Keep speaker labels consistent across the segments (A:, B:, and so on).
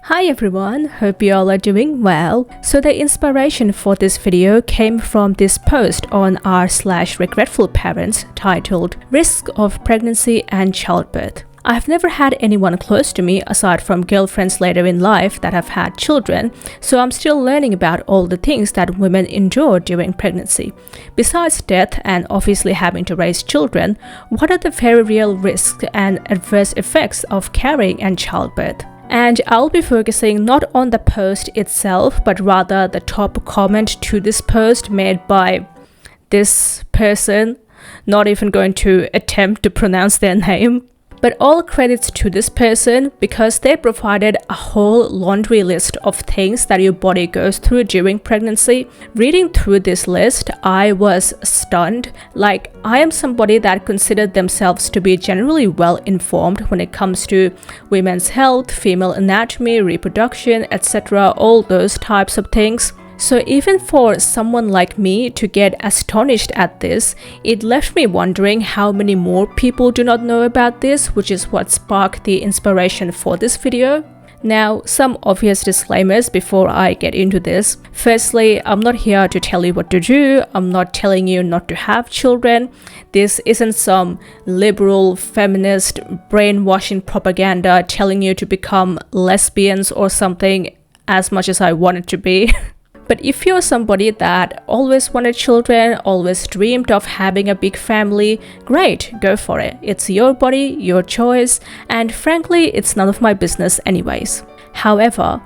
A: Hi everyone, hope you all are doing well. So the inspiration for this video came from this post on r/regretful parents titled Risk of Pregnancy and Childbirth. I've never had anyone close to me aside from girlfriends later in life that have had children, so I'm still learning about all the things that women endure during pregnancy. Besides death and obviously having to raise children, what are the very real risks and adverse effects of carrying and childbirth? And I'll be focusing not on the post itself, but rather the top comment to this post made by this person. Not even going to attempt to pronounce their name. But all credits to this person because they provided a whole laundry list of things that your body goes through during pregnancy. Reading through this list, I was stunned. Like, I am somebody that considered themselves to be generally well informed when it comes to women's health, female anatomy, reproduction, etc., all those types of things. So even for someone like me to get astonished at this, it left me wondering how many more people do not know about this, which is what sparked the inspiration for this video. Now, some obvious disclaimers before I get into this. Firstly, I'm not here to tell you what to do. I'm not telling you not to have children. This isn't some liberal, feminist, brainwashing propaganda telling you to become lesbians or something, as much as I want it to be. But if you're somebody that always wanted children, always dreamed of having a big family, great, go for it. It's your body, your choice, and frankly, it's none of my business anyways. However,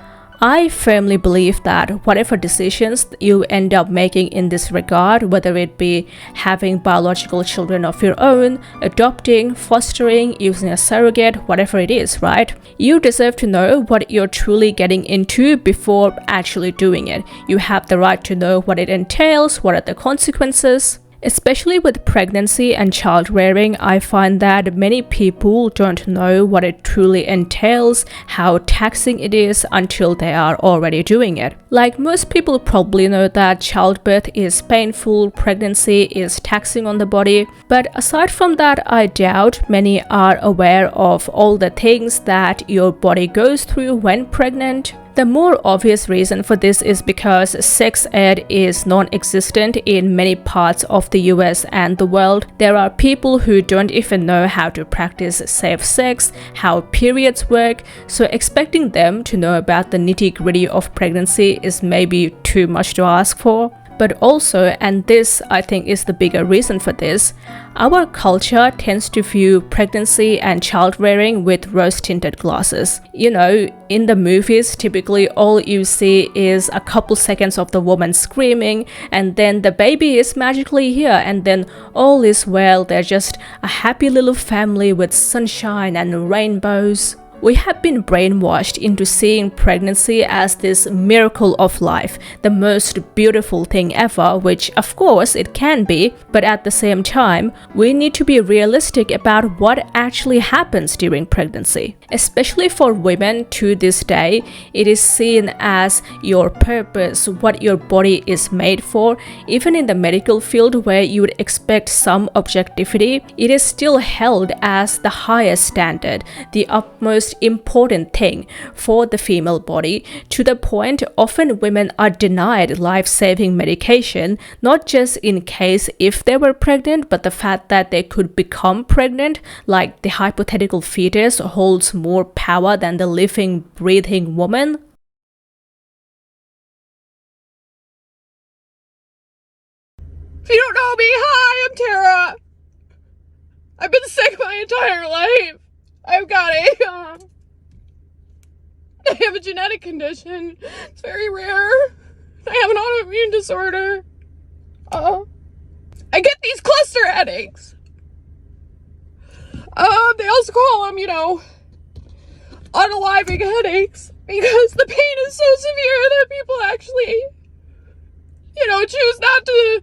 A: I firmly believe that whatever decisions you end up making in this regard, whether it be having biological children of your own, adopting, fostering, using a surrogate, whatever it is, right? You deserve to know what you're truly getting into before actually doing it. You have the right to know what it entails, what are the consequences. Especially with pregnancy and child rearing, I find that many people don't know what it truly entails, how taxing it is until they are already doing it. Like, most people probably know that childbirth is painful, pregnancy is taxing on the body, but aside from that, I doubt many are aware of all the things that your body goes through when pregnant. The more obvious reason for this is because sex ed is non-existent in many parts of the US and the world. There are people who don't even know how to practice safe sex, how periods work, so expecting them to know about the nitty-gritty of pregnancy is maybe too much to ask for. But also, and this I think is the bigger reason for this, our culture tends to view pregnancy and child rearing with rose-tinted glasses. You know, in the movies, typically all you see is a couple seconds of the woman screaming, and then the baby is magically here, and then all is well, they're just a happy little family with sunshine and rainbows. We have been brainwashed into seeing pregnancy as this miracle of life, the most beautiful thing ever, which of course it can be, but at the same time, we need to be realistic about what actually happens during pregnancy. Especially for women to this day, it is seen as your purpose, what your body is made for. Even in the medical field where you would expect some objectivity, it is still held as the highest standard, the utmost important thing for the female body, to the point often women are denied life-saving medication, not just in case if they were pregnant, but the fact that they could become pregnant, like the hypothetical fetus holds more power than the living, breathing woman.
B: If you don't know me, hi, I'm Tara. I've been sick my entire life. I have a genetic condition. It's very rare. I have an autoimmune disorder. I get these cluster headaches. They also call them, unaliving headaches, because the pain is so severe that people actually, choose not to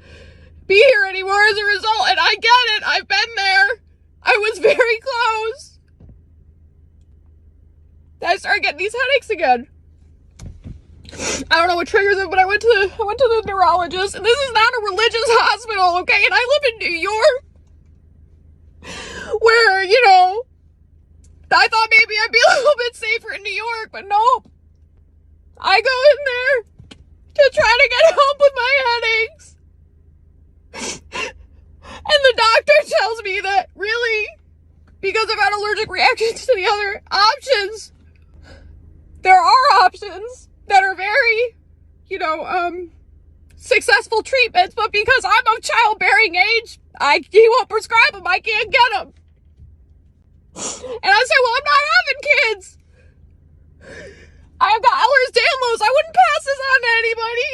B: be here anymore as a result. And I get it. I've been there. I was very close. I started getting these headaches again. I don't know what triggers it, but I went to the neurologist, and this is not a religious hospital, okay? And I live in New York, where, I thought maybe I'd be a little bit safer in New York, but nope. I go in there to try to get help with my headaches. And the doctor tells me that, really, because I've had allergic reactions to the other options, there are options that are very, successful treatments, but because I'm of childbearing age, he won't prescribe them. I can't get them. And I say, well, I'm not having kids. I've got Ehlers-Danlos. I wouldn't pass this on to anybody.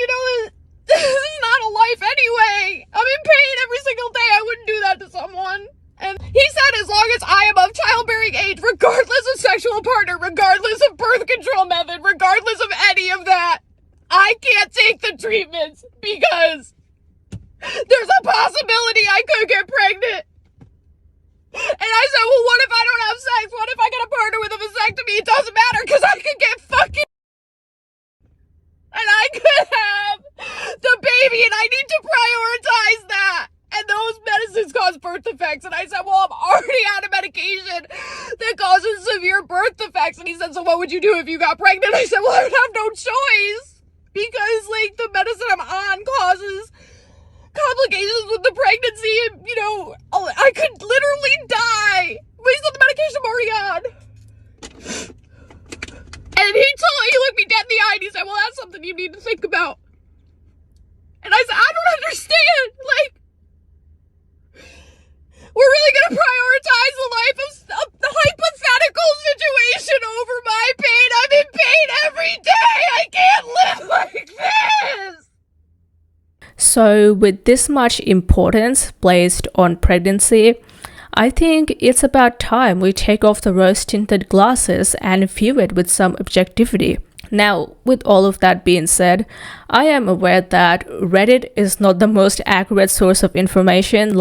B: This is not a life anyway. I'm in pain every single day. I wouldn't do that to someone. And he said, as long as I am of childbearing age, regardless of sexual partner, regardless of birth control method, regardless of any of that, I can't take the treatments because there's a possibility I could get pregnant. And I said, well, what if I don't have sex? What if I get a partner with a vasectomy? It doesn't matter because I could get fucking and I could have the baby, and I need to prioritize that. And those medicines cause birth defects. And I said, well, I'm already on a medication that causes severe birth defects. And he said, so what would you do if you got pregnant? I said, well, I would have no choice because, the medicine I'm on causes complications with the pregnancy. And, I could literally die based on the medication I'm already on. And he looked me dead in the eye and he said, well, that's something you need to think about. And I said, I don't understand. We're really going to prioritize the life of the hypothetical situation over my pain. I'm in pain every day. I can't live like this.
A: So with this much importance placed on pregnancy, I think it's about time we take off the rose-tinted glasses and view it with some objectivity. Now, with all of that being said, I am aware that Reddit is not the most accurate source of information.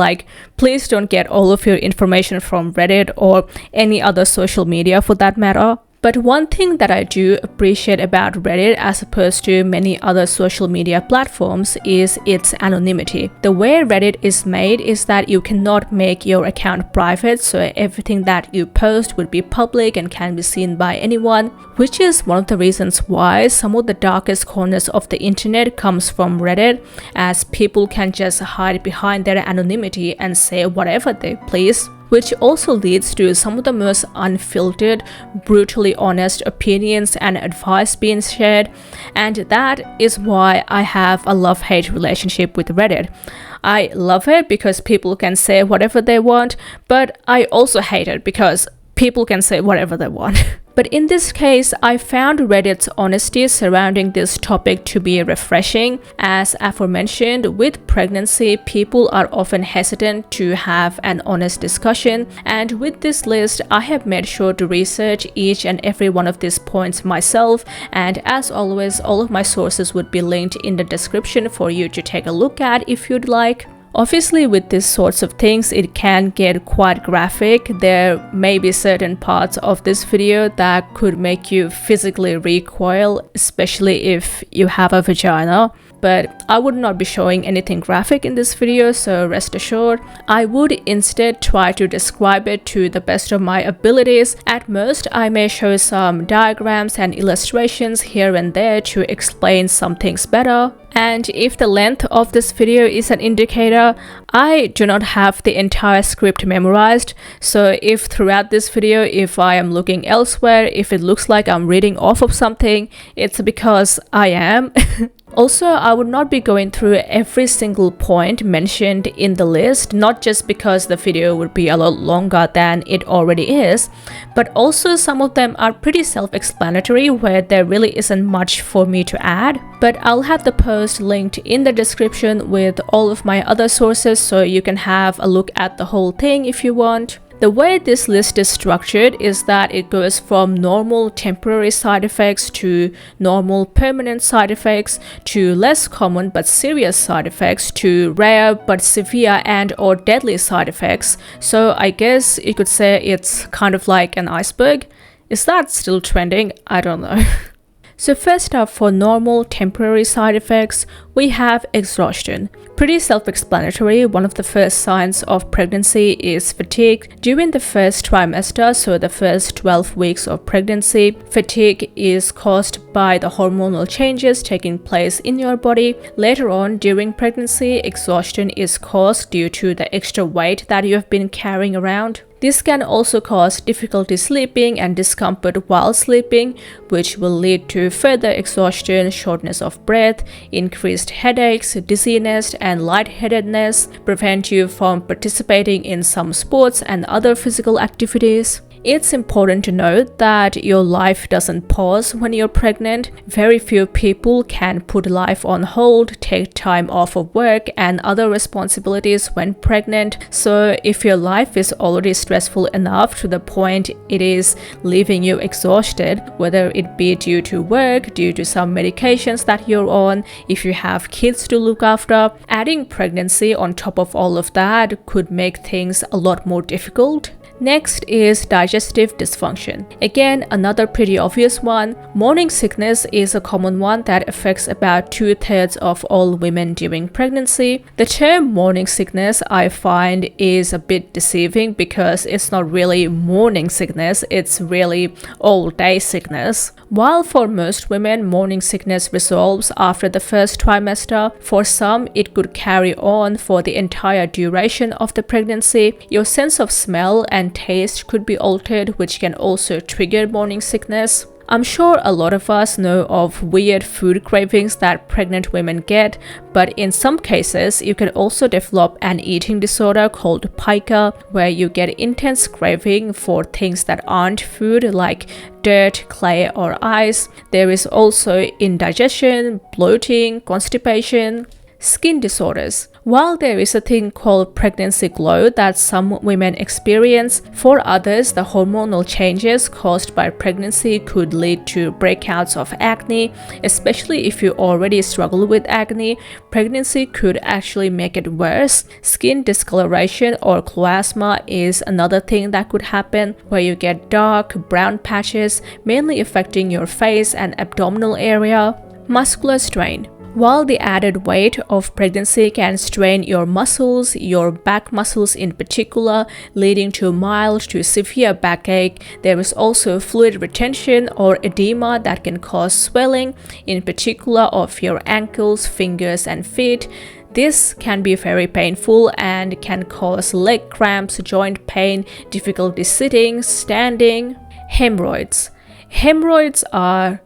A: Please don't get all of your information from Reddit or any other social media for that matter. But one thing that I do appreciate about Reddit as opposed to many other social media platforms is its anonymity. The way Reddit is made is that you cannot make your account private, so everything that you post would be public and can be seen by anyone, which is one of the reasons why some of the darkest corners of the internet comes from Reddit, as people can just hide behind their anonymity and say whatever they please. Which also leads to some of the most unfiltered, brutally honest opinions and advice being shared, and that is why I have a love-hate relationship with Reddit. I love it because people can say whatever they want, but I also hate it because people can say whatever they want. But in this case, I found Reddit's honesty surrounding this topic to be refreshing. As aforementioned, with pregnancy, people are often hesitant to have an honest discussion. And with this list, I have made sure to research each and every one of these points myself. And as always, all of my sources would be linked in the description for you to take a look at if you'd like. Obviously, with these sorts of things, it can get quite graphic. There may be certain parts of this video that could make you physically recoil, especially if you have a vagina. But I would not be showing anything graphic in this video, so rest assured. I would instead try to describe it to the best of my abilities. At most, I may show some diagrams and illustrations here and there to explain some things better. And if the length of this video is an indicator, I do not have the entire script memorized. So if throughout this video, if I am looking elsewhere, if it looks like I'm reading off of something, it's because I am. Also, I would not be going through every single point mentioned in the list, not just because the video would be a lot longer than it already is, but also some of them are pretty self-explanatory where there really isn't much for me to add. But I'll have the post linked in the description with all of my other sources so you can have a look at the whole thing if you want. The way this list is structured is that it goes from normal temporary side effects to normal permanent side effects to less common but serious side effects to rare but severe and or deadly side effects. So I guess you could say it's kind of like an iceberg. Is that still trending? I don't know. So first up, for normal temporary side effects, we have exhaustion. Pretty self-explanatory. One of the first signs of pregnancy is fatigue. During the first trimester, so the first 12 weeks of pregnancy, fatigue is caused by the hormonal changes taking place in your body. Later on, during pregnancy, exhaustion is caused due to the extra weight that you have been carrying around. This can also cause difficulty sleeping and discomfort while sleeping, which will lead to further exhaustion, shortness of breath, increased headaches, dizziness, and lightheadedness, prevent you from participating in some sports and other physical activities. It's important to note that your life doesn't pause when you're pregnant. Very few people can put life on hold, take time off of work and other responsibilities when pregnant. So if your life is already stressful enough to the point it is leaving you exhausted, whether it be due to work, due to some medications that you're on, if you have kids to look after, adding pregnancy on top of all of that could make things a lot more difficult. Next is digestive dysfunction. Again, another pretty obvious one. Morning sickness is a common one that affects about 2/3 of all women during pregnancy. The term morning sickness I find is a bit deceiving because it's not really morning sickness, it's really all-day sickness. While for most women, morning sickness resolves after the first trimester, for some it could carry on for the entire duration of the pregnancy. Your sense of smell and taste could be altered, which can also trigger morning sickness. I'm sure a lot of us know of weird food cravings that pregnant women get, but in some cases, you can also develop an eating disorder called pica, where you get intense craving for things that aren't food, like dirt, clay, or ice. There is also indigestion, bloating, constipation. Skin disorders. While there is a thing called pregnancy glow that some women experience, for others, the hormonal changes caused by pregnancy could lead to breakouts of acne. Especially if you already struggle with acne, pregnancy could actually make it worse. Skin discoloration or chloasma is another thing that could happen, where you get dark, brown patches, mainly affecting your face and abdominal area. Muscular strain. While the added weight of pregnancy can strain your muscles, your back muscles in particular, leading to mild to severe backache, there is also fluid retention or edema that can cause swelling, in particular of your ankles, fingers, and feet. This can be very painful and can cause leg cramps, joint pain, difficulty sitting, standing. Hemorrhoids. Hemorrhoids are...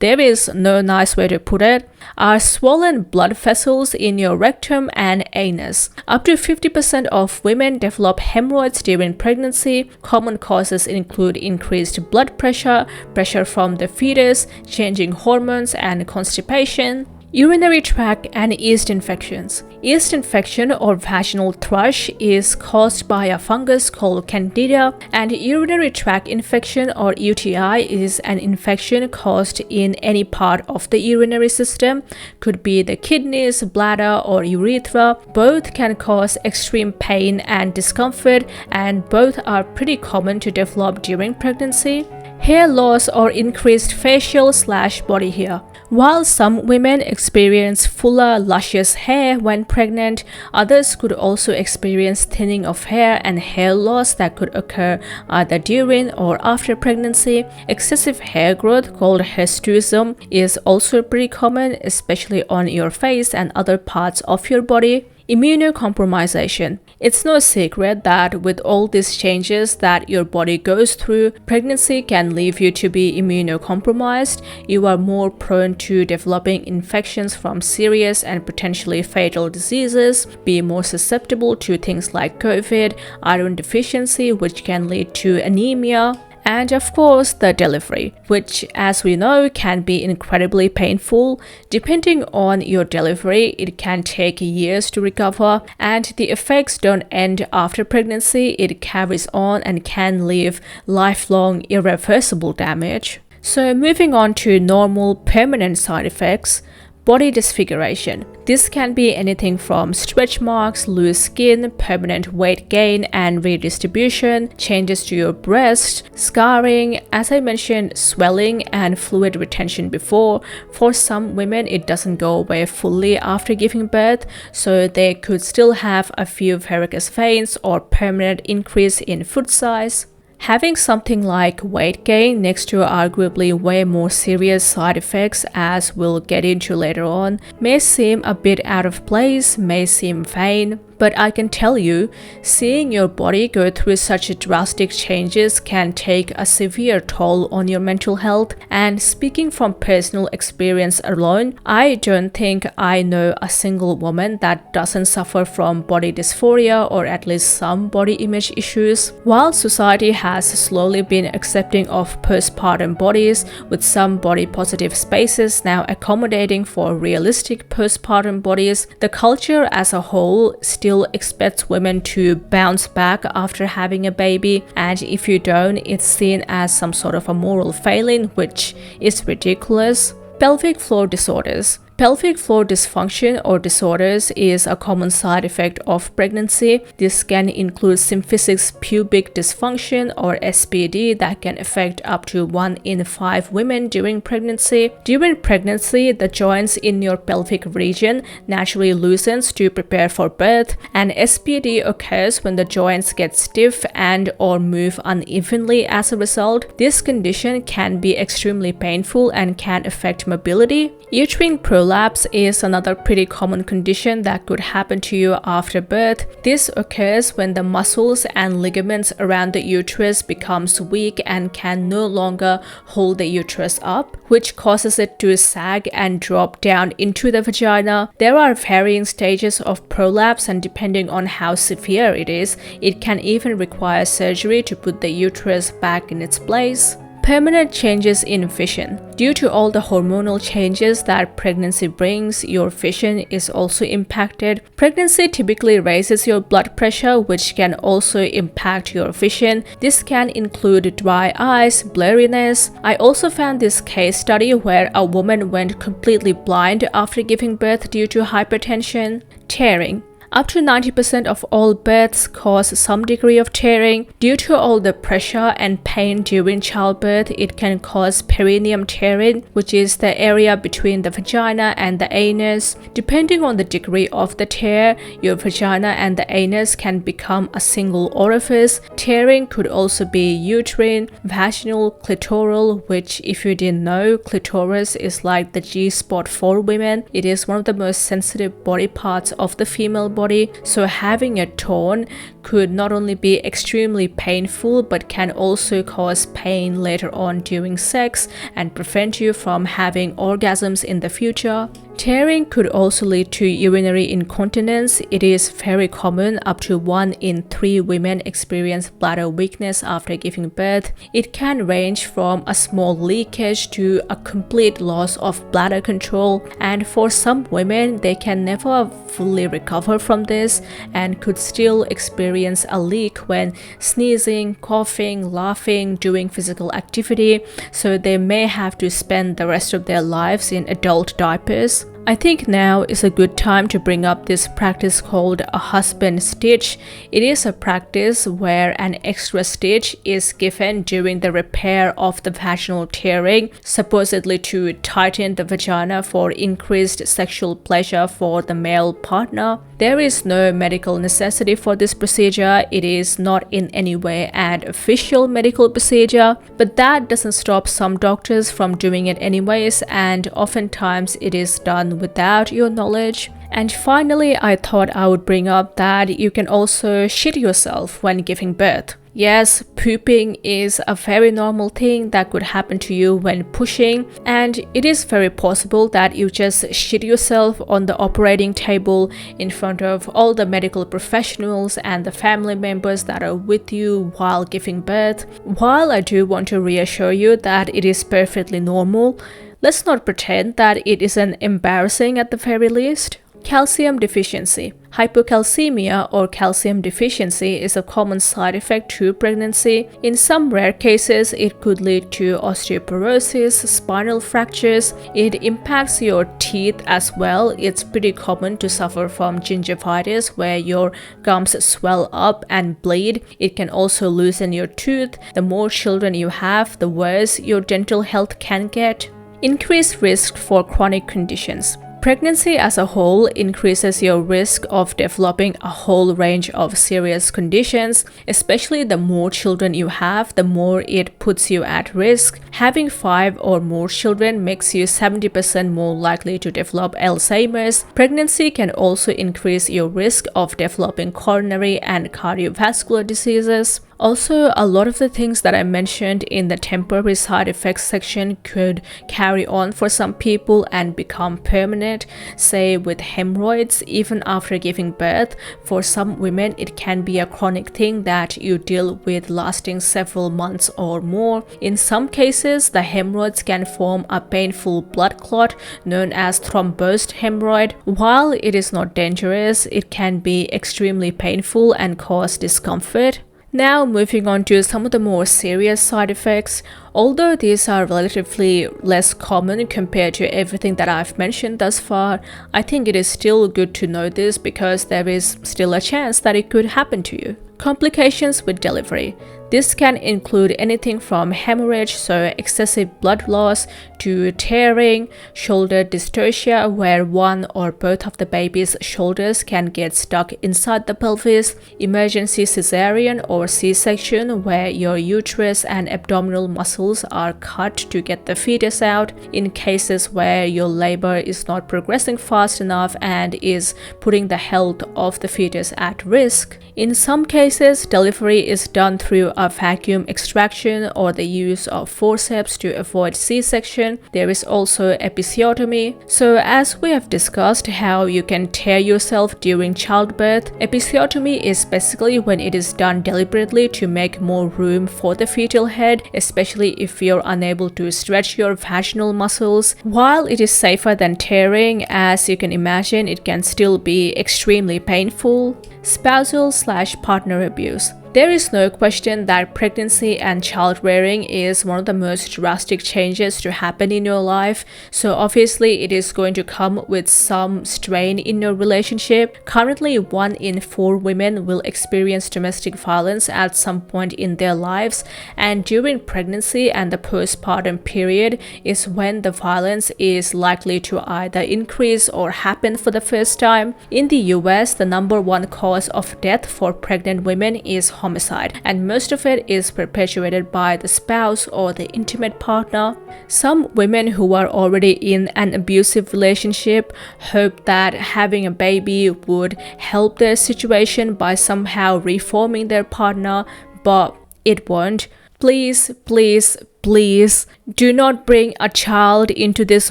A: there is no nice way to put it, are swollen blood vessels in your rectum and anus. Up to 50% of women develop hemorrhoids during pregnancy. Common causes include increased blood pressure, pressure from the fetus, changing hormones, and constipation. Urinary tract and yeast infections. Yeast infection or vaginal thrush is caused by a fungus called Candida, and urinary tract infection or UTI is an infection caused in any part of the urinary system. Could be the kidneys, bladder, or urethra. Both can cause extreme pain and discomfort, and both are pretty common to develop during pregnancy. Hair loss or increased facial/body hair. While some women experience fuller, luscious hair when pregnant, others could also experience thinning of hair and hair loss that could occur either during or after pregnancy. Excessive hair growth, called hirsutism, is also pretty common, especially on your face and other parts of your body. Immunocompromisation. It's no secret that with all these changes that your body goes through, pregnancy can leave you to be immunocompromised. You are more prone to developing infections from serious and potentially fatal diseases, be more susceptible to things like COVID, iron deficiency, which can lead to anemia, and of course the delivery, which as we know can be incredibly painful. Depending on your delivery, it can take years to recover, and the effects don't end after pregnancy. It carries on and can leave lifelong irreversible damage. So moving on to normal permanent side effects. Body disfiguration. This can be anything from stretch marks, loose skin, permanent weight gain and redistribution, changes to your breast, scarring, as I mentioned, swelling and fluid retention before. For some women, it doesn't go away fully after giving birth, so they could still have a few varicose veins or permanent increase in foot size. Having something like weight gain next to arguably way more serious side effects, as we'll get into later on, may seem a bit out of place, may seem vain, but I can tell you, seeing your body go through such drastic changes can take a severe toll on your mental health. And speaking from personal experience alone, I don't think I know a single woman that doesn't suffer from body dysphoria or at least some body image issues. While society has slowly been accepting of postpartum bodies, with some body positive spaces now accommodating for realistic postpartum bodies, the culture as a whole still expects women to bounce back after having a baby, and if you don't, it's seen as some sort of a moral failing, which is ridiculous. Pelvic floor disorders. Pelvic floor dysfunction or disorders is a common side effect of pregnancy. This can include symphysis pubic dysfunction or SPD that can affect up to 1 in 5 women during pregnancy. During pregnancy, the joints in your pelvic region naturally loosens to prepare for birth, and SPD occurs when the joints get stiff and or move unevenly as a result. This condition can be extremely painful and can affect mobility. Uterine prolapse is another pretty common condition that could happen to you after birth. This occurs when the muscles and ligaments around the uterus becomes weak and can no longer hold the uterus up, which causes it to sag and drop down into the vagina. There are varying stages of prolapse, and depending on how severe it is, it can even require surgery to put the uterus back in its place. Permanent changes in vision. Due to all the hormonal changes that pregnancy brings, your vision is also impacted. Pregnancy typically raises your blood pressure, which can also impact your vision. This can include dry eyes, blurriness. I also found this case study where a woman went completely blind after giving birth due to hypertension. Tearing. Up to 90% of all births cause some degree of tearing. Due to all the pressure and pain during childbirth, it can cause perineum tearing, which is the area between the vagina and the anus. Depending on the degree of the tear, your vagina and the anus can become a single orifice. Tearing could also be uterine, vaginal, clitoral, which, if you didn't know, clitoris is like the G-spot for women. It is one of the most sensitive body parts of the female body. So having it torn could not only be extremely painful, but can also cause pain later on during sex and prevent you from having orgasms in the future. Tearing could also lead to urinary incontinence. It is very common. Up to 1 in 3 women experience bladder weakness after giving birth. It can range from a small leakage to a complete loss of bladder control, and for some women, they can never fully recover from this and could still experience a leak when sneezing, coughing, laughing, doing physical activity, so they may have to spend the rest of their lives in adult diapers. I think now is a good time to bring up this practice called a husband stitch. It is a practice where an extra stitch is given during the repair of the vaginal tearing, supposedly to tighten the vagina for increased sexual pleasure for the male partner. There is no medical necessity for this procedure. It is not in any way an official medical procedure, but that doesn't stop some doctors from doing it anyways, and oftentimes it is done without your knowledge. And finally, I thought I would bring up that you can also shit yourself when giving birth. Yes, pooping is a very normal thing that could happen to you when pushing, and it is very possible that you just shit yourself on the operating table in front of all the medical professionals and the family members that are with you while giving birth. While I do want to reassure you that it is perfectly normal, let's not pretend that it isn't embarrassing at the very least. Calcium deficiency. Hypocalcemia or calcium deficiency is a common side effect to pregnancy. In some rare cases, it could lead to osteoporosis, spinal fractures. It impacts your teeth as well. It's pretty common to suffer from gingivitis, where your gums swell up and bleed. It can also loosen your tooth. The more children you have, the worse your dental health can get. Increased risk for chronic conditions. Pregnancy as a whole increases your risk of developing a whole range of serious conditions. Especially the more children you have, the more it puts you at risk. Having 5 or more children makes you 70% more likely to develop Alzheimer's. Pregnancy can also increase your risk of developing coronary and cardiovascular diseases. Also, a lot of the things that I mentioned in the temporary side effects section could carry on for some people and become permanent. Say with hemorrhoids, even after giving birth, for some women it can be a chronic thing that you deal with lasting several months or more. In some cases, the hemorrhoids can form a painful blood clot known as thrombosed hemorrhoid. While it is not dangerous, it can be extremely painful and cause discomfort. Now moving on to some of the more serious side effects. Although these are relatively less common compared to everything that I've mentioned thus far, I think it is still good to know this because there is still a chance that it could happen to you. Complications with delivery. This can include anything from hemorrhage, so excessive blood loss, to tearing, shoulder dystocia, where one or both of the baby's shoulders can get stuck inside the pelvis, emergency cesarean or C-section, where your uterus and abdominal muscles are cut to get the fetus out, in cases where your labor is not progressing fast enough and is putting the health of the fetus at risk. In some cases, delivery is done through a vacuum extraction or the use of forceps to avoid C-section. There is also episiotomy. So as we have discussed how you can tear yourself during childbirth, episiotomy is basically when it is done deliberately to make more room for the fetal head, especially if you're unable to stretch your vaginal muscles. While it is safer than tearing, as you can imagine, it can still be extremely painful. Spousal/partner abuse. There is no question that pregnancy and child-rearing is one of the most drastic changes to happen in your life, so obviously it is going to come with some strain in your relationship. Currently, 1 in 4 women will experience domestic violence at some point in their lives, and during pregnancy and the postpartum period is when the violence is likely to either increase or happen for the first time. In the US, the #1 cause of death for pregnant women is homicide, and most of it is perpetuated by the spouse or the intimate partner. Some women who are already in an abusive relationship hope that having a baby would help their situation by somehow reforming their partner, but it won't. Please, please, please do not bring a child into this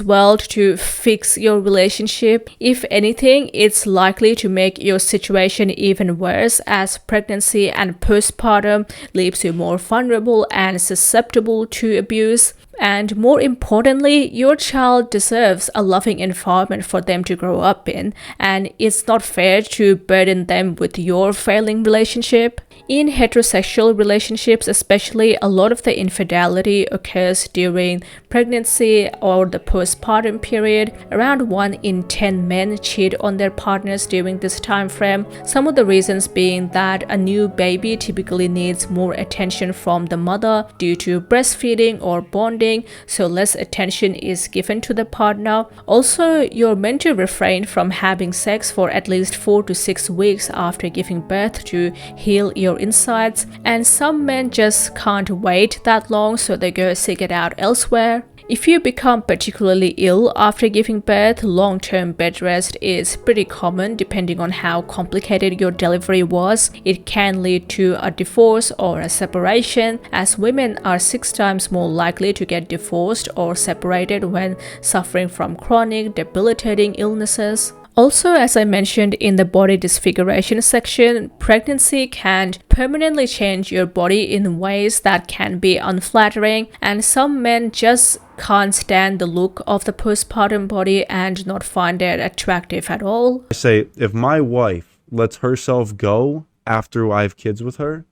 A: world to fix your relationship. If anything, it's likely to make your situation even worse, as pregnancy and postpartum leaves you more vulnerable and susceptible to abuse. And more importantly, your child deserves a loving environment for them to grow up in, and it's not fair to burden them with your failing relationship. In heterosexual relationships especially, a lot of the infidelity occurs during pregnancy or the postpartum period. Around 1 in 10 men cheat on their partners during this time frame. Some of the reasons being that a new baby typically needs more attention from the mother due to breastfeeding or bonding, so less attention is given to the partner. Also, you're meant to refrain from having sex for at least 4 to 6 weeks after giving birth to heal your insides, and some men just can't wait that long, so they go seek it out elsewhere. If you become particularly ill after giving birth, long-term bed rest is pretty common depending on how complicated your delivery was. It can lead to a divorce or a separation, as women are 6 times more likely to get divorced or separated when suffering from chronic, debilitating illnesses. Also, as I mentioned in the body disfiguration section, pregnancy can permanently change your body in ways that can be unflattering, and some men just can't stand the look of the postpartum body and not find it attractive at all.
C: I say, if my wife lets herself go after I have kids with her,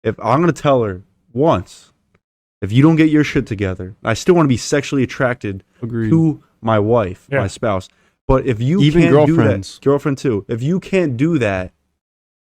C: if I'm going to tell her once, if you don't get your shit together, I still want to be sexually attracted to my wife, my spouse. But if you
D: even
C: can't
D: girlfriends.
C: do that, girlfriend too, if you can't do that,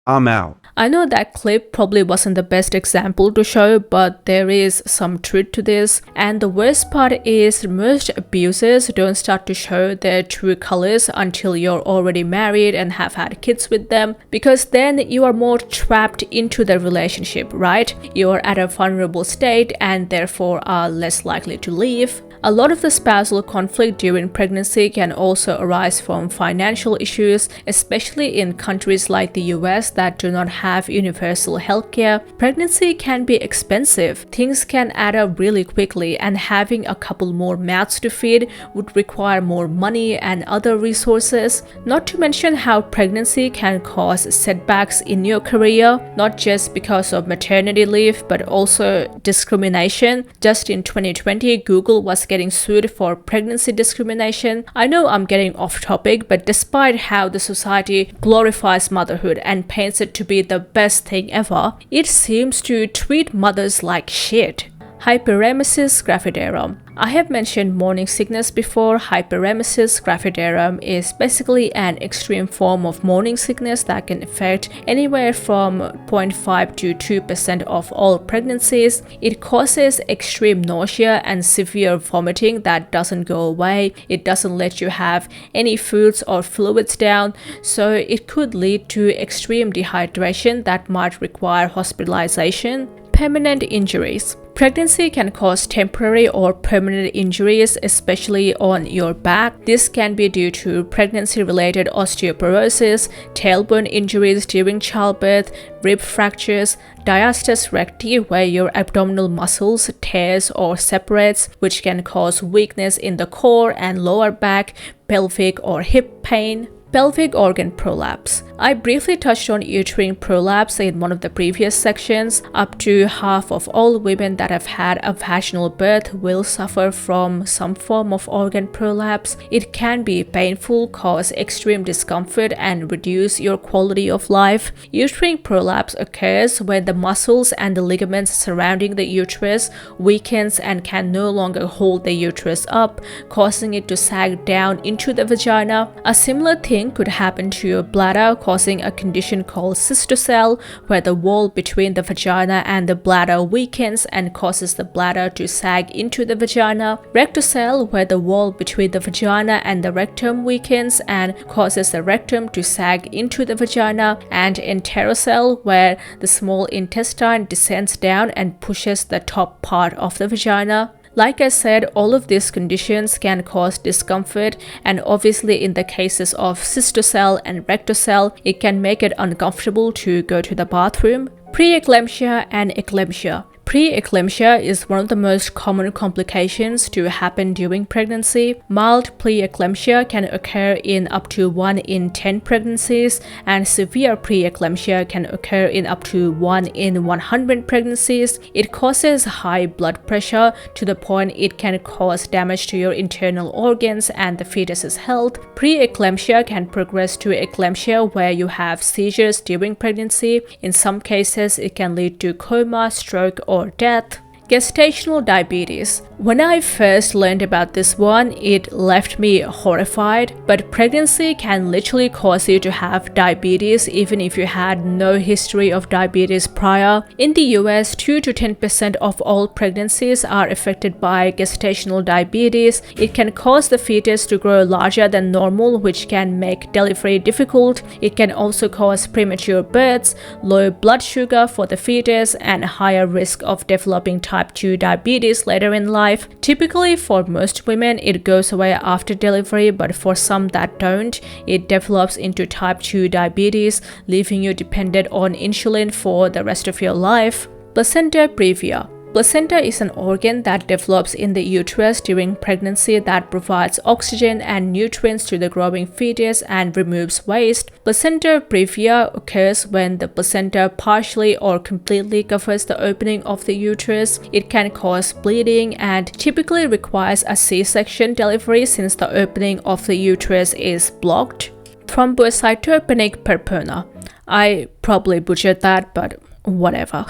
C: I'm out.
A: I know that clip probably wasn't the best example to show, but there is some truth to this. And the worst part is most abusers don't start to show their true colors until you're already married and have had kids with them, because then you are more trapped into the relationship, right? You're at a vulnerable state and therefore are less likely to leave. A lot of the spousal conflict during pregnancy can also arise from financial issues, especially in countries like the US that do not have universal healthcare. Pregnancy can be expensive. Things can add up really quickly, and having a couple more mouths to feed would require more money and other resources. Not to mention how pregnancy can cause setbacks in your career, not just because of maternity leave, but also discrimination. Just in 2020, Google was getting sued for pregnancy discrimination. I know I'm getting off topic, but despite how the society glorifies motherhood and paints it to be the best thing ever, it seems to treat mothers like shit. Hyperemesis gravidarum. I have mentioned morning sickness before. Hyperemesis gravidarum is basically an extreme form of morning sickness that can affect anywhere from 0.5 to 2% of all pregnancies. It causes extreme nausea and severe vomiting that doesn't go away. It doesn't let you have any foods or fluids down, so it could lead to extreme dehydration that might require hospitalization. Permanent injuries. Pregnancy can cause temporary or permanent injuries, especially on your back. This can be due to pregnancy-related osteoporosis, tailbone injuries during childbirth, rib fractures, diastasis recti, where your abdominal muscles tears or separates, which can cause weakness in the core and lower back, pelvic or hip pain. Pelvic organ prolapse. I briefly touched on uterine prolapse in one of the previous sections. Up to half of all women that have had a vaginal birth will suffer from some form of organ prolapse. It can be painful, cause extreme discomfort, and reduce your quality of life. Uterine prolapse occurs when the muscles and the ligaments surrounding the uterus weakens and can no longer hold the uterus up, causing it to sag down into the vagina. A similar thing could happen to your bladder, causing a condition called cystocele, where the wall between the vagina and the bladder weakens and causes the bladder to sag into the vagina. Rectocele, where the wall between the vagina and the rectum weakens and causes the rectum to sag into the vagina. And enterocele, where the small intestine descends down and pushes the top part of the vagina. Like I said, all of these conditions can cause discomfort, and obviously in the cases of cystocele and rectocele, it can make it uncomfortable to go to the bathroom. Preeclampsia and eclampsia. Preeclampsia is one of the most common complications to happen during pregnancy. Mild preeclampsia can occur in up to 1 in 10 pregnancies, and severe preeclampsia can occur in up to 1 in 100 pregnancies. It causes high blood pressure to the point it can cause damage to your internal organs and the fetus's health. Preeclampsia can progress to eclampsia, where you have seizures during pregnancy. In some cases, it can lead to coma, stroke, or death. Gestational diabetes. When I first learned about this one, it left me horrified, but pregnancy can literally cause you to have diabetes even if you had no history of diabetes prior. In the US, 2 to 10% of all pregnancies are affected by gestational diabetes. It can cause the fetus to grow larger than normal, which can make delivery difficult. It can also cause premature births, low blood sugar for the fetus, and higher risk of developing type 2 diabetes later in life. Typically, for most women, it goes away after delivery, but for some that don't, it develops into type 2 diabetes, leaving you dependent on insulin for the rest of your life. Placenta previa. Placenta is an organ that develops in the uterus during pregnancy that provides oxygen and nutrients to the growing fetus and removes waste. Placenta previa occurs when the placenta partially or completely covers the opening of the uterus. It can cause bleeding and typically requires a C-section delivery since the opening of the uterus is blocked. Thrombocytopenic purpura. I probably butchered that, but whatever.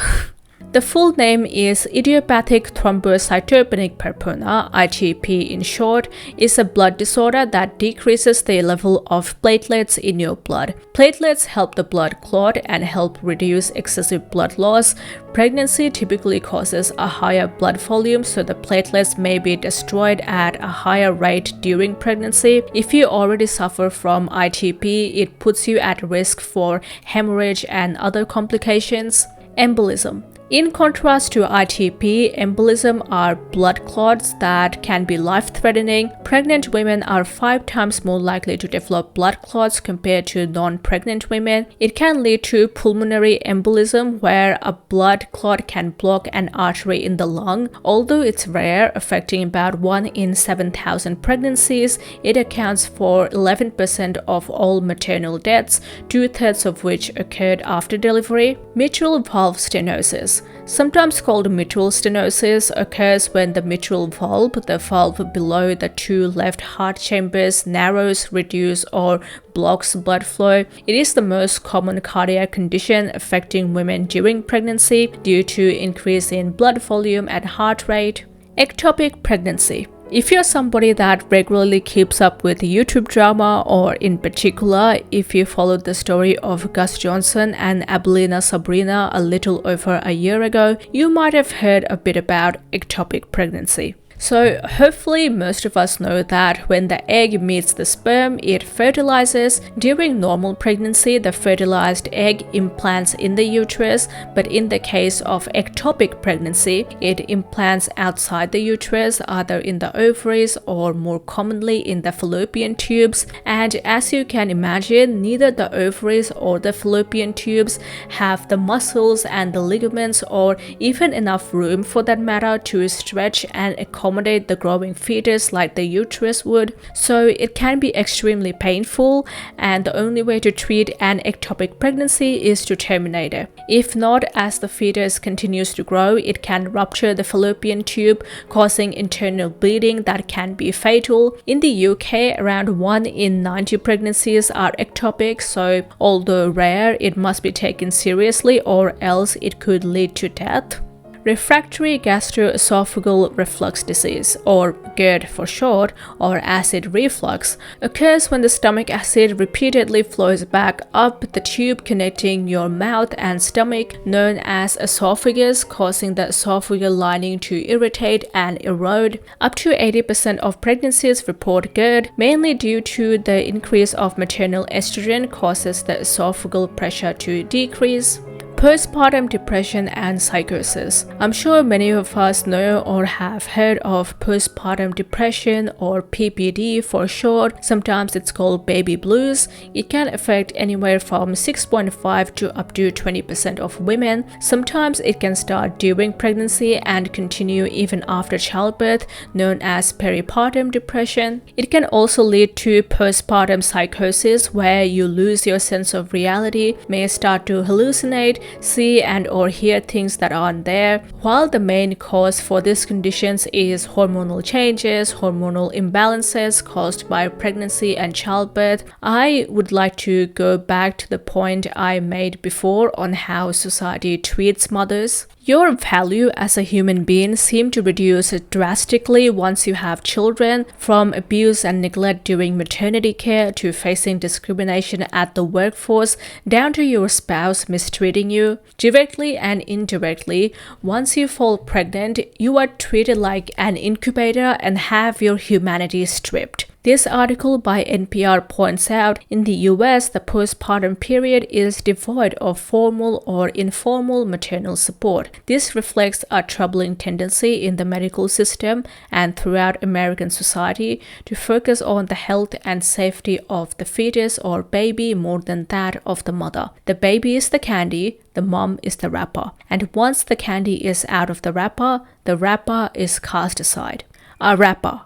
A: The full name is idiopathic thrombocytopenic purpura, ITP in short, is a blood disorder that decreases the level of platelets in your blood. Platelets help the blood clot and help reduce excessive blood loss. Pregnancy typically causes a higher blood volume, so the platelets may be destroyed at a higher rate during pregnancy. If you already suffer from ITP, it puts you at risk for hemorrhage and other complications. Embolism. In contrast to ITP, embolism are blood clots that can be life-threatening. Pregnant women are 5 times more likely to develop blood clots compared to non-pregnant women. It can lead to pulmonary embolism, where a blood clot can block an artery in the lung. Although it's rare, affecting about 1 in 7,000 pregnancies, it accounts for 11% of all maternal deaths, 2/3 of which occurred after delivery. Mitral valve stenosis. Sometimes called mitral stenosis, occurs when the mitral valve, the valve below the 2 left heart chambers, narrows, reduces, or blocks blood flow. It is the most common cardiac condition affecting women during pregnancy due to increase in blood volume and heart rate. Ectopic pregnancy. If you're somebody that regularly keeps up with YouTube drama, or in particular, if you followed the story of Gus Johnson and Abelina Sabrina a little over a year ago, you might have heard a bit about ectopic pregnancy. So hopefully most of us know that when the egg meets the sperm, it fertilizes. During normal pregnancy, the fertilized egg implants in the uterus, but in the case of ectopic pregnancy, it implants outside the uterus, either in the ovaries or more commonly in the fallopian tubes. And as you can imagine, neither the ovaries or the fallopian tubes have the muscles and the ligaments, or even enough room for that matter, to stretch and accommodate the growing fetus like the uterus would, so it can be extremely painful, and the only way to treat an ectopic pregnancy is to terminate it. If not, as the fetus continues to grow, it can rupture the fallopian tube, causing internal bleeding that can be fatal. In the UK, around 1 in 90 pregnancies are ectopic, so although rare, it must be taken seriously or else it could lead to death. Refractory gastroesophageal reflux disease, or GERD for short, or acid reflux, occurs when the stomach acid repeatedly flows back up the tube connecting your mouth and stomach, known as esophagus, causing the esophageal lining to irritate and erode. Up to 80% of pregnancies report GERD, mainly due to the increase of maternal estrogen causes the esophageal pressure to decrease. Postpartum depression and psychosis. I'm sure many of us know or have heard of postpartum depression, or PPD for short. Sometimes it's called baby blues. It can affect anywhere from 6.5 to up to 20% of women. Sometimes it can start during pregnancy and continue even after childbirth, known as peripartum depression. It can also lead to postpartum psychosis, where you lose your sense of reality, may start to hallucinate, see and or hear things that aren't there. While the main cause for these conditions is hormonal changes, hormonal imbalances caused by pregnancy and childbirth, I would like to go back to the point I made before on how society treats mothers. Your value as a human being seems to reduce drastically once you have children, from abuse and neglect during maternity care to facing discrimination at the workforce, down to your spouse mistreating you. Directly and indirectly, once you fall pregnant, you are treated like an incubator and have your humanity stripped. This article by NPR points out in the US, the postpartum period is devoid of formal or informal maternal support. This reflects a troubling tendency in the medical system and throughout American society to focus on the health and safety of the fetus or baby more than that of the mother. The baby is the candy, the mom is the wrapper. And once the candy is out of the wrapper is cast aside. A wrapper.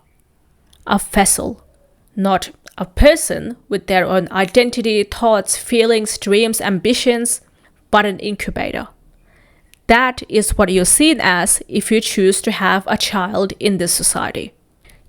A: A vessel. Not a person with their own identity, thoughts, feelings, dreams, ambitions, but an incubator. That is what you're seen as if you choose to have a child in this society.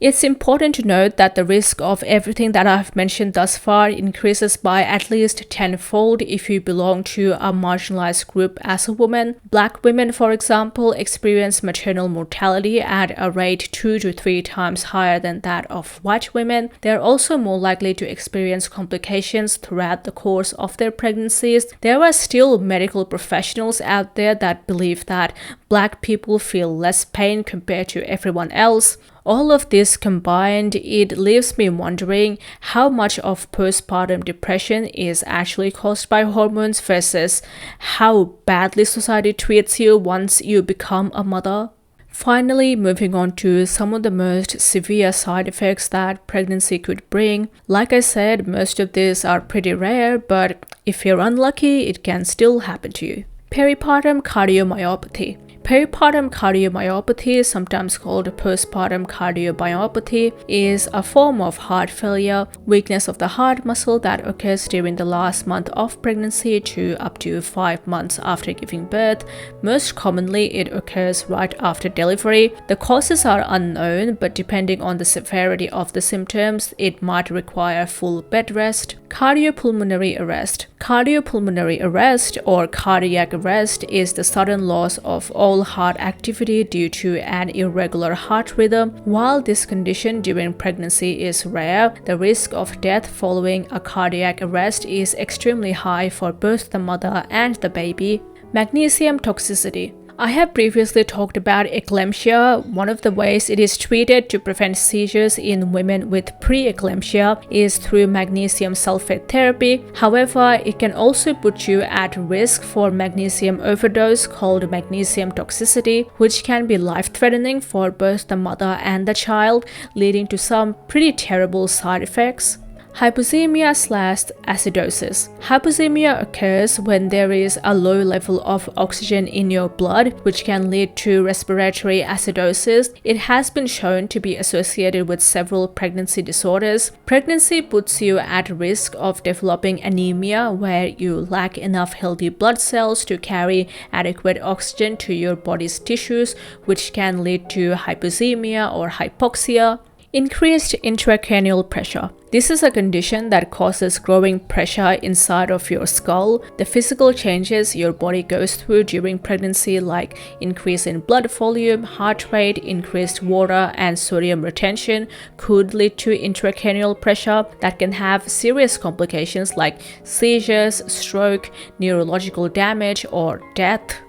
A: It's important to note that the risk of everything that I've mentioned thus far increases by at least tenfold if you belong to a marginalized group as a woman. Black women, for example, experience maternal mortality at a rate 2 to 3 times higher than that of white women. They're also more likely to experience complications throughout the course of their pregnancies. There are still medical professionals out there that believe that Black people feel less pain compared to everyone else. All of this combined, it leaves me wondering how much of postpartum depression is actually caused by hormones versus how badly society treats you once you become a mother. Finally, moving on to some of the most severe side effects that pregnancy could bring. Like I said, most of these are pretty rare, but if you're unlucky, it can still happen to you. Peripartum cardiomyopathy. Peripartum cardiomyopathy, sometimes called postpartum cardiomyopathy, is a form of heart failure, weakness of the heart muscle that occurs during the last month of pregnancy to up to 5 months after giving birth. Most commonly, it occurs right after delivery. The causes are unknown, but depending on the severity of the symptoms, it might require full bed rest. Cardiopulmonary arrest. Cardiopulmonary arrest or cardiac arrest is the sudden loss of all heart activity due to an irregular heart rhythm. While this condition during pregnancy is rare, the risk of death following a cardiac arrest is extremely high for both the mother and the baby. Magnesium toxicity. I have previously talked about eclampsia. One of the ways it is treated to prevent seizures in women with preeclampsia is through magnesium sulfate therapy. However, it can also put you at risk for magnesium overdose called magnesium toxicity, which can be life-threatening for both the mother and the child, leading to some pretty terrible side effects. Hypoxemia/acidosis. Hypoxemia occurs when there is a low level of oxygen in your blood, which can lead to respiratory acidosis. It has been shown to be associated with several pregnancy disorders. Pregnancy puts you at risk of developing anemia, where you lack enough healthy blood cells to carry adequate oxygen to your body's tissues, which can lead to hypoxemia or hypoxia. Increased intracranial pressure. This is a condition that causes growing pressure inside of your skull. The physical changes your body goes through during pregnancy, like increase in blood volume, heart rate, increased water and sodium retention, could lead to intracranial pressure that can have serious complications like seizures, stroke, neurological damage, or death.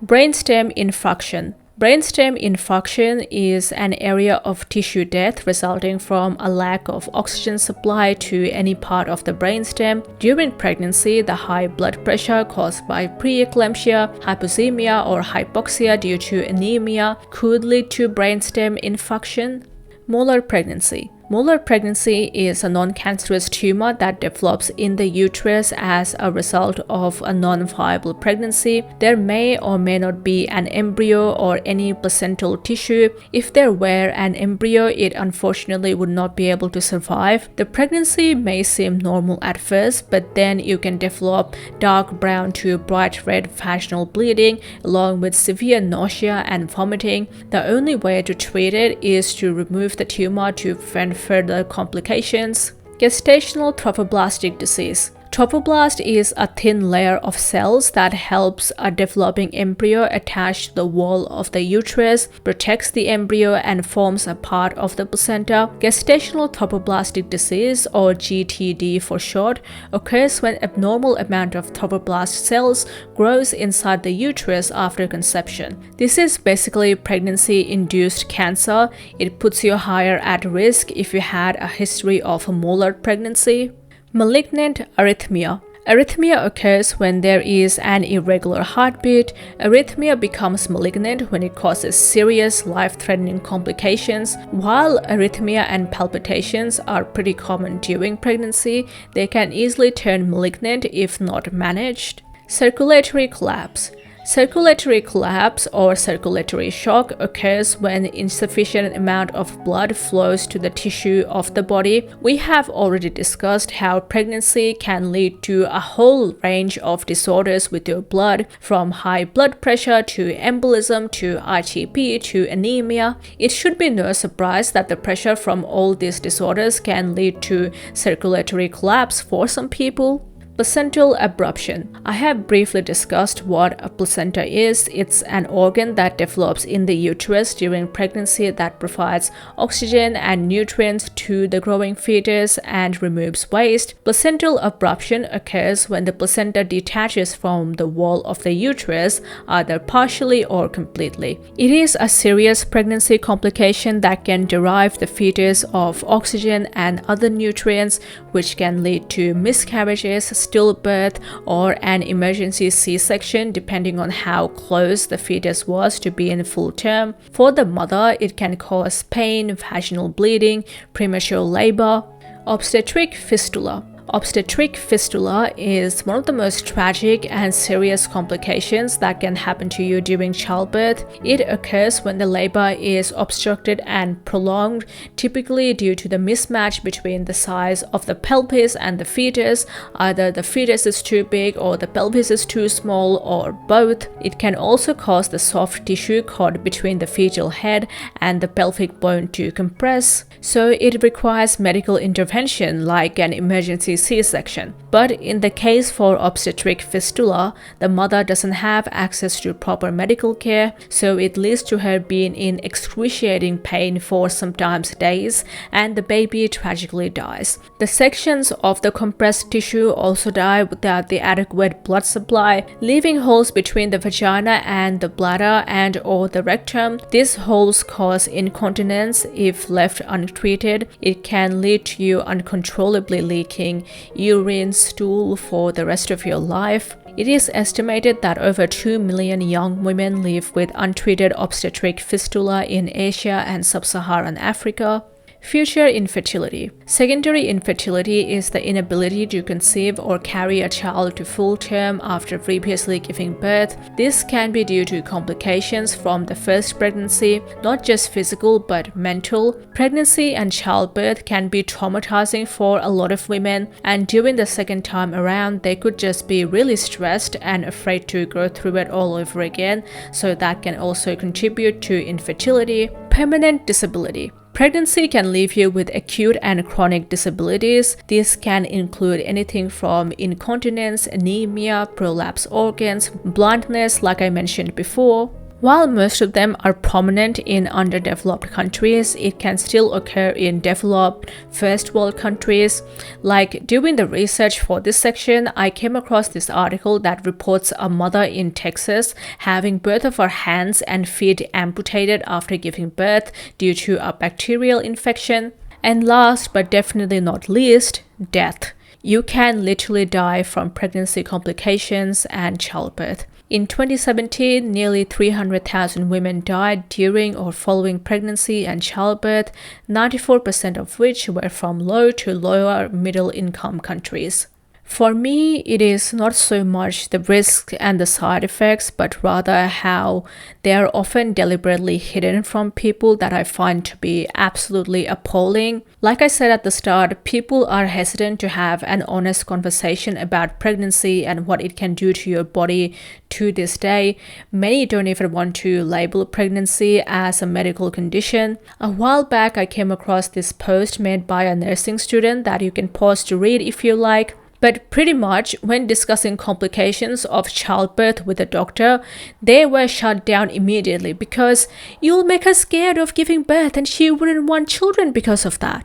A: Brainstem infarction. Brainstem infarction is an area of tissue death resulting from a lack of oxygen supply to any part of the brainstem. During pregnancy, the high blood pressure caused by preeclampsia, hypoxemia, or hypoxia due to anemia could lead to brainstem infarction. Molar pregnancy. Molar pregnancy is a non-cancerous tumor that develops in the uterus as a result of a non-viable pregnancy. There may or may not be an embryo or any placental tissue. If there were an embryo, it unfortunately would not be able to survive. The pregnancy may seem normal at first, but then you can develop dark brown to bright red vaginal bleeding along with severe nausea and vomiting. The only way to treat it is to remove the tumor to prevent further complications. Gestational trophoblastic disease. Trophoblast is a thin layer of cells that helps a developing embryo attach to the wall of the uterus, protects the embryo, and forms a part of the placenta. Gestational trophoblastic disease, or GTD for short, occurs when abnormal amount of trophoblast cells grows inside the uterus after conception. This is basically pregnancy-induced cancer. It puts you higher at risk if you had a history of a molar pregnancy. Malignant arrhythmia. Arrhythmia occurs when there is an irregular heartbeat. Arrhythmia becomes malignant when it causes serious life-threatening complications. While arrhythmia and palpitations are pretty common during pregnancy, they can easily turn malignant if not managed. Circulatory collapse. Circulatory collapse or circulatory shock occurs when insufficient amount of blood flows to the tissue of the body. We have already discussed how pregnancy can lead to a whole range of disorders with your blood, from high blood pressure to embolism to ITP to anemia. It should be no surprise that the pressure from all these disorders can lead to circulatory collapse for some people. Placental abruption. I have briefly discussed what a placenta is. It's an organ that develops in the uterus during pregnancy that provides oxygen and nutrients to the growing fetus and removes waste. Placental abruption occurs when the placenta detaches from the wall of the uterus, either partially or completely. It is a serious pregnancy complication that can deprive the fetus of oxygen and other nutrients, which can lead to miscarriages, stillbirth, or an emergency C-section depending on how close the fetus was to being full term. For the mother, it can cause pain, vaginal bleeding, premature labor. Obstetric fistula. Obstetric fistula is one of the most tragic and serious complications that can happen to you during childbirth. It occurs when the labor is obstructed and prolonged, typically due to the mismatch between the size of the pelvis and the fetus. Either the fetus is too big or the pelvis is too small, or both. It can also cause the soft tissue caught between the fetal head and the pelvic bone to compress. So it requires medical intervention like an emergency C-section. But in the case for obstetric fistula, the mother doesn't have access to proper medical care, so it leads to her being in excruciating pain for sometimes days, and the baby tragically dies. The sections of the compressed tissue also die without the adequate blood supply, leaving holes between the vagina and the bladder and or the rectum. These holes cause incontinence. If left untreated, it can lead to you uncontrollably leaking urine, stool for the rest of your life. It is estimated that over 2 million young women live with untreated obstetric fistula in Asia and sub-Saharan Africa. Future infertility. Secondary infertility is the inability to conceive or carry a child to full term after previously giving birth. This can be due to complications from the first pregnancy, not just physical but mental. Pregnancy and childbirth can be traumatizing for a lot of women, and during the second time around, they could just be really stressed and afraid to go through it all over again, so that can also contribute to infertility. Permanent disability. Pregnancy can leave you with acute and chronic disabilities. This can include anything from incontinence, anemia, prolapsed organs, blindness, like I mentioned before. While most of them are prominent in underdeveloped countries, it can still occur in developed first world countries. Like doing the research for this section, I came across this article that reports a mother in Texas having both of her hands and feet amputated after giving birth due to a bacterial infection. And last but definitely not least, death. You can literally die from pregnancy complications and childbirth. In 2017, nearly 300,000 women died during or following pregnancy and childbirth, 94% of which were from low to lower middle income countries. For me, it is not so much the risk and the side effects, but rather how they are often deliberately hidden from people that I find to be absolutely appalling. Like I said at the start, people are hesitant to have an honest conversation about pregnancy and what it can do to your body to this day. Many don't even want to label pregnancy as a medical condition. A while back, I came across this post made by a nursing student that you can pause to read if you like. But pretty much when discussing complications of childbirth with a doctor, they were shut down immediately because you'll make her scared of giving birth and she wouldn't want children because of that.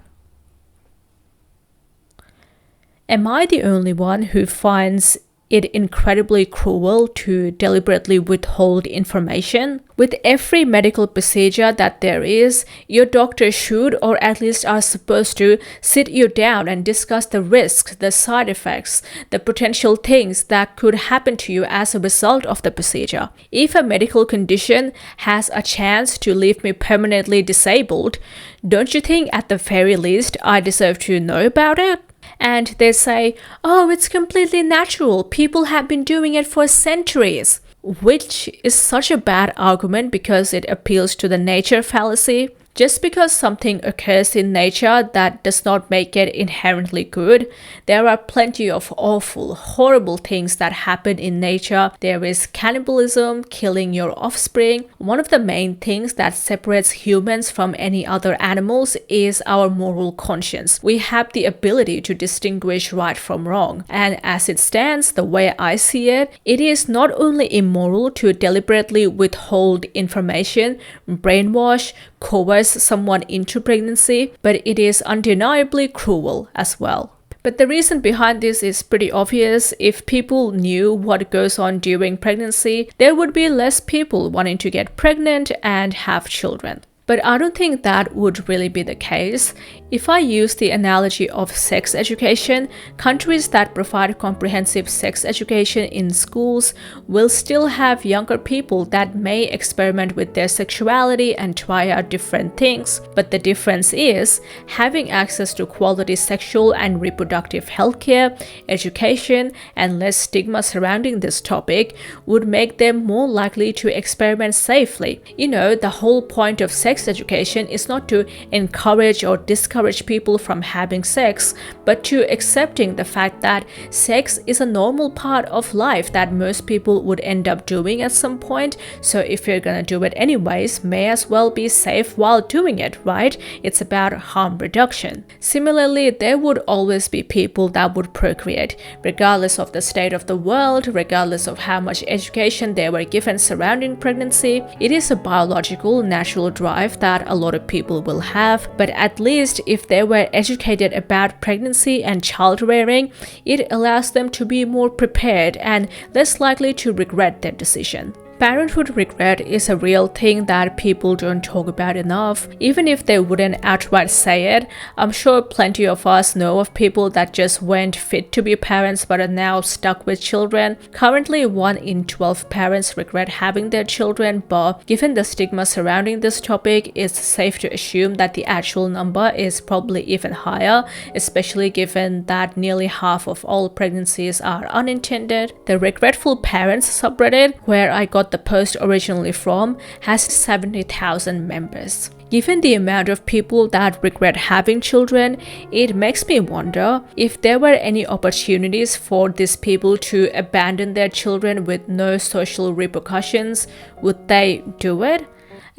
A: Am I the only one who finds it incredibly cruel to deliberately withhold information? With every medical procedure that there is, your doctor should, or at least are supposed to, sit you down and discuss the risks, the side effects, the potential things that could happen to you as a result of the procedure. If a medical condition has a chance to leave me permanently disabled, don't you think at the very least I deserve to know about it? And they say, oh, it's completely natural. People have been doing it for centuries. Which is such a bad argument because it appeals to the nature fallacy. Just because something occurs in nature, that does not make it inherently good. There are plenty of awful, horrible things that happen in nature. There is cannibalism, killing your offspring. One of the main things that separates humans from any other animals is our moral conscience. We have the ability to distinguish right from wrong. And as it stands, the way I see it, it is not only immoral to deliberately withhold information, brainwash, coerce someone into pregnancy, but it is undeniably cruel as well. But the reason behind this is pretty obvious. If people knew what goes on during pregnancy, there would be less people wanting to get pregnant and have children. But I don't think that would really be the case. If I use the analogy of sex education, countries that provide comprehensive sex education in schools will still have younger people that may experiment with their sexuality and try out different things. But the difference is, having access to quality sexual and reproductive healthcare, education, and less stigma surrounding this topic would make them more likely to experiment safely. You know, the whole point of sex education is not to encourage or discourage people from having sex, but to accepting the fact that sex is a normal part of life that most people would end up doing at some point. So if you're gonna do it anyways, may as well be safe while doing it, right? It's about harm reduction. Similarly, there would always be people that would procreate, regardless of the state of the world, regardless of how much education they were given surrounding pregnancy. It is a biological, natural drive that a lot of people will have, but at least if they were educated about pregnancy and child rearing, it allows them to be more prepared and less likely to regret their decision. Parenthood regret is a real thing that people don't talk about enough. Even if they wouldn't outright say it, I'm sure plenty of us know of people that just weren't fit to be parents but are now stuck with children. Currently, 1 in 12 parents regret having their children, but given the stigma surrounding this topic, it's safe to assume that the actual number is probably even higher, especially given that nearly half of all pregnancies are unintended. The Regretful Parents subreddit, where I got the post originally from, has 70,000 members. Given the amount of people that regret having children, it makes me wonder if there were any opportunities for these people to abandon their children with no social repercussions. Would they do it?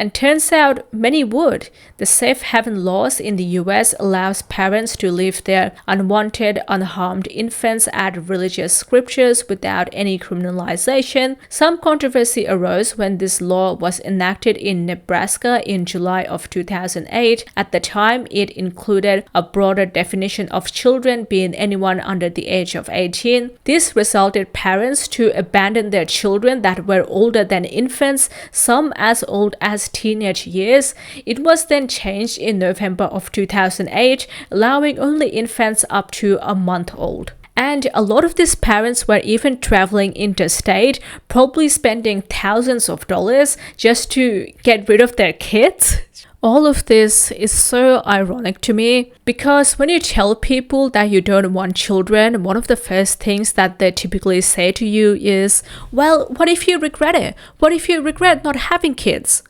A: And turns out many would. The safe haven laws in the US allows parents to leave their unwanted, unharmed infants at religious scriptures without any criminalization. Some controversy arose when this law was enacted in Nebraska in July of 2008. At the time, it included a broader definition of children being anyone under the age of 18. This resulted parents to abandon their children that were older than infants, some as old as teenage years. It was then changed in November of 2008, allowing only infants up to a month old. And a lot of these parents were even traveling interstate, probably spending thousands of dollars just to get rid of their kids. All of this is so ironic to me because when you tell people that you don't want children, one of the first things that they typically say to you is, well, what if you regret it? What if you regret not having kids?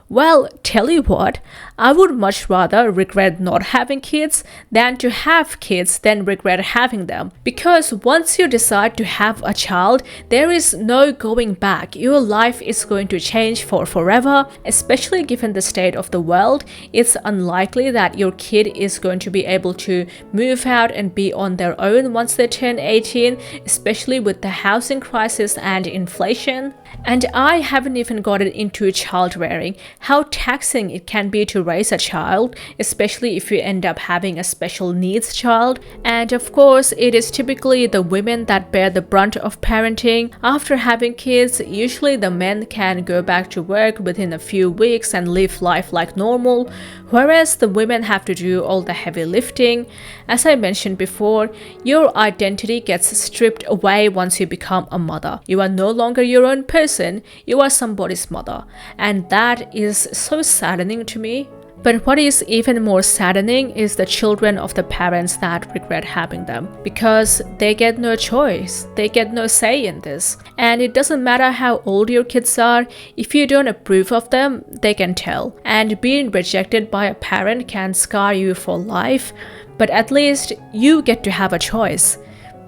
A: Well, tell you what, I would much rather regret not having kids than to have kids than regret having them. Because once you decide to have a child, there is no going back. Your life is going to change for forever, especially given the state of the world. It's unlikely that your kid is going to be able to move out and be on their own once they turn 18, especially with the housing crisis and inflation. And I haven't even gotten into child rearing, how taxing it can be to raise a child, especially if you end up having a special needs child. And of course, it is typically the women that bear the brunt of parenting. After having kids, usually the men can go back to work within a few weeks and live life like normal, whereas the women have to do all the heavy lifting. As I mentioned before, your identity gets stripped away once you become a mother. You are no longer your own person, you are somebody's mother. And that is so saddening to me. But what is even more saddening is the children of the parents that regret having them, because they get no choice, they get no say in this. And it doesn't matter how old your kids are, if you don't approve of them, they can tell. And being rejected by a parent can scar you for life, but at least you get to have a choice.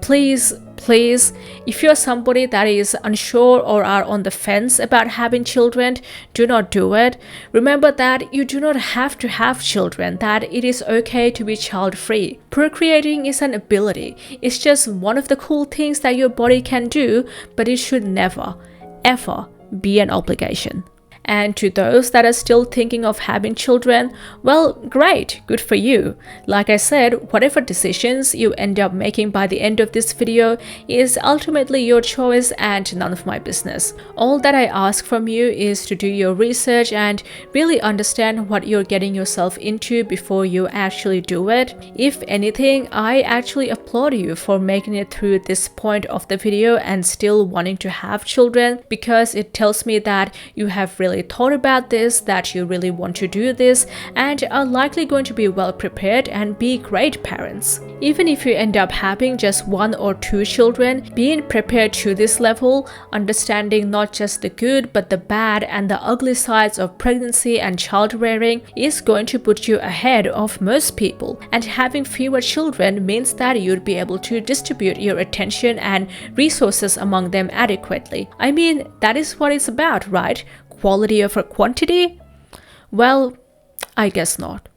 A: Please, if you're somebody that is unsure or are on the fence about having children, do not do it. Remember that you do not have to have children, that it is okay to be child-free. Procreating is an ability. It's just one of the cool things that your body can do, but it should never, ever be an obligation. And to those that are still thinking of having children, well, great, good for you. Like I said, whatever decisions you end up making by the end of this video is ultimately your choice and none of my business. All that I ask from you is to do your research and really understand what you're getting yourself into before you actually do it. If anything, I actually applaud you for making it through this point of the video and still wanting to have children, because it tells me that you have really thought about this, that you really want to do this, and are likely going to be well prepared and be great parents. Even if you end up having just 1 or 2 children, being prepared to this level, understanding not just the good but the bad and the ugly sides of pregnancy and child rearing is going to put you ahead of most people. And having fewer children means that you'd be able to distribute your attention and resources among them adequately. I mean, that is what it's about, right? Quality over quantity? Well, I guess not.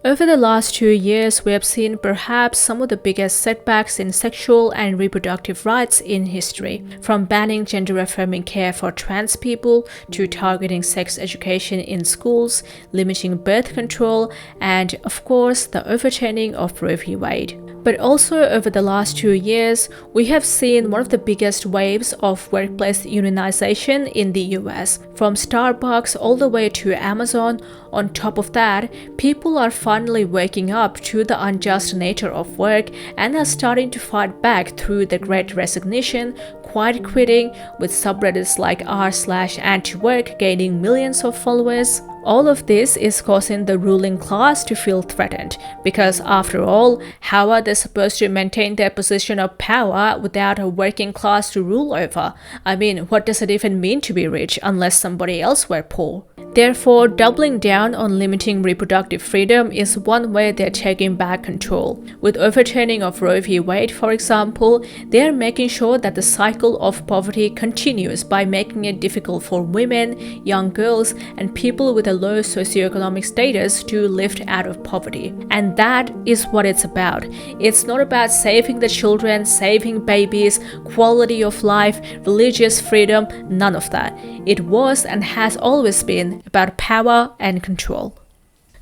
A: Over the last 2 years, we have seen perhaps some of the biggest setbacks in sexual and reproductive rights in history, from banning gender-affirming care for trans people to targeting sex education in schools, limiting birth control, and, of course, the overturning of Roe v. Wade. But also over the last 2 years, we have seen one of the biggest waves of workplace unionization in the US, from Starbucks all the way to Amazon. On top of that, people are finally waking up to the unjust nature of work and are starting to fight back through the Great Resignation, quiet quitting, with subreddits like r/antiwork gaining millions of followers. All of this is causing the ruling class to feel threatened, because after all, how are they supposed to maintain their position of power without a working class to rule over? I mean, what does it even mean to be rich unless somebody else were poor? Therefore, doubling down on limiting reproductive freedom is one way they're taking back control. With overturning of Roe v. Wade, for example, they're making sure that the cycle of poverty continues by making it difficult for women, young girls, and people with a low socioeconomic status to lift out of poverty. And that is what it's about. It's not about saving the children, saving babies, quality of life, religious freedom, none of that. It was and has always been about power and control.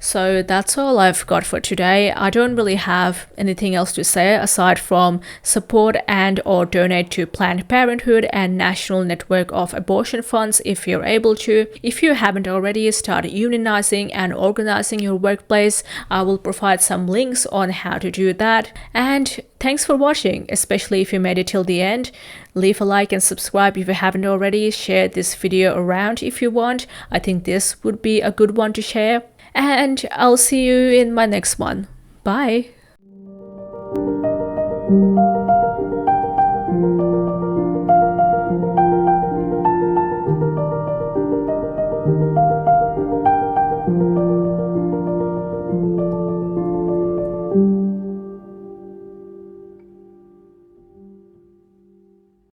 A: So that's all I've got for today. I don't really have anything else to say aside from support and or donate to Planned Parenthood and National Network of Abortion Funds if you're able to. If you haven't already, start unionizing and organizing your workplace. I will provide some links on how to do that. And thanks for watching, especially if you made it till the end. Leave a like and subscribe if you haven't already. Share this video around if you want. I think this would be a good one to share. And I'll see you in my next one. Bye.